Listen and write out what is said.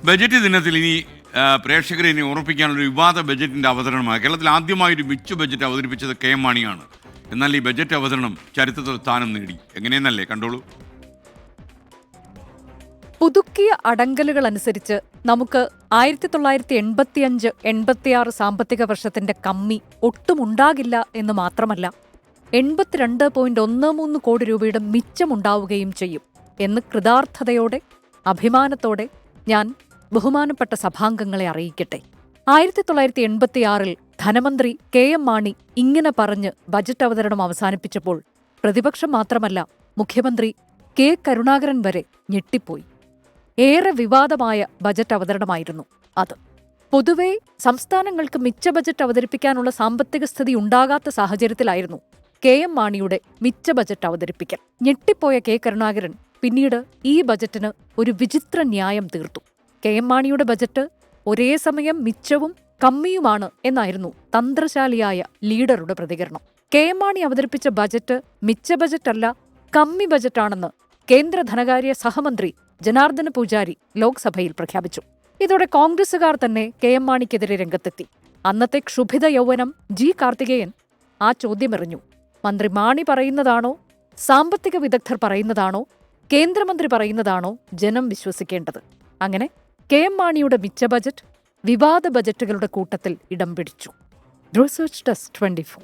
Budget ദിനത്തിൽ ഇനി പ്രേക്ഷകരെ ഇനി ഉറപ്പിക്കാനുള്ള വിവാദ ബജറ്റിന്റെ അവതരണമാണ്. കേരളത്തിൽ ആദ്യമായൊരു മിച്ചു ബജറ്റ് അവതരിപ്പിച്ചത് കെ എം മാണിയാണ്. എന്നാൽ ഈ ബജറ്റ് അവതരണം ചരിത്രത്തിൽ സ്ഥാനം നേടി. എങ്ങനെയെന്നല്ലേ കണ്ടോളൂ. പുതുക്കിയ അടങ്കലുകൾ അനുസരിച്ച് നമുക്ക് 1985-86 സാമ്പത്തിക വർഷത്തിന്റെ കമ്മി ഒട്ടുമുണ്ടാകില്ല എന്ന് മാത്രമല്ല 82.13 കോടി രൂപയുടെ മിച്ചമുണ്ടാവുകയും ചെയ്യും എന്ന് കൃതാർത്ഥതയോടെ അഭിമാനത്തോടെ ഞാൻ ബഹുമാനപ്പെട്ട സഭാംഗങ്ങളെ അറിയിക്കട്ടെ. 1986 ധനമന്ത്രി കെ എം മാണി ഇങ്ങനെ പറഞ്ഞ് ബജറ്റ് അവതരണം അവസാനിപ്പിച്ചപ്പോൾ പ്രതിപക്ഷം മാത്രമല്ല മുഖ്യമന്ത്രി കെ കരുണാകരൻ വരെ ഞെട്ടിപ്പോയി. ഏറെ വിവാദമായ ബജറ്റ് അവതരണമായിരുന്നു അത്. പൊതുവെ സംസ്ഥാനങ്ങൾക്ക് മിച്ച ബജറ്റ് അവതരിപ്പിക്കാനുള്ള സാമ്പത്തിക സ്ഥിതി ഉണ്ടാകാത്ത സാഹചര്യത്തിലായിരുന്നു കെ എം മാണിയുടെ മിച്ച ബജറ്റ് അവതരിപ്പിക്കൽ. ഞെട്ടിപ്പോയ കെ കരുണാകരൻ പിന്നീട് ഈ ബജറ്റിന് ഒരു വിചിത്ര ന്യായം തീർത്തു. കെ എം മാണിയുടെ ബജറ്റ് ഒരേ സമയം മിച്ചവും കമ്മിയുമാണ് എന്നായിരുന്നു തന്ത്രശാലിയായ ലീഡറുടെ പ്രതികരണം. കെ എം മാണി അവതരിപ്പിച്ച ബജറ്റ് മിച്ച ബജറ്റല്ല, കമ്മി ബജറ്റാണെന്ന് കേന്ദ്ര ധനകാര്യ സഹമന്ത്രി ജനാർദ്ദന പൂജാരി ലോക്സഭയിൽ പ്രഖ്യാപിച്ചു. ഇതോടെ കോൺഗ്രസുകാർ തന്നെ കെ എം മാണിക്കെതിരെ രംഗത്തെത്തി. അന്നത്തെ ക്ഷുഭിത യൗവനം ജി കാർത്തികേയൻ ആ ചോദ്യമെറിഞ്ഞു. മന്ത്രി മാണി പറയുന്നതാണോ, സാമ്പത്തിക വിദഗ്ധർ പറയുന്നതാണോ, കേന്ദ്രമന്ത്രി പറയുന്നതാണോ ജനം വിശ്വസിക്കേണ്ടത്? അങ്ങനെ കെ എം മാണിയുടെ മിച്ച ബജറ്റ് വിവാദ ബജറ്റുകളുടെ കൂട്ടത്തിൽ ഇടം പിടിച്ചു. Research desk 24.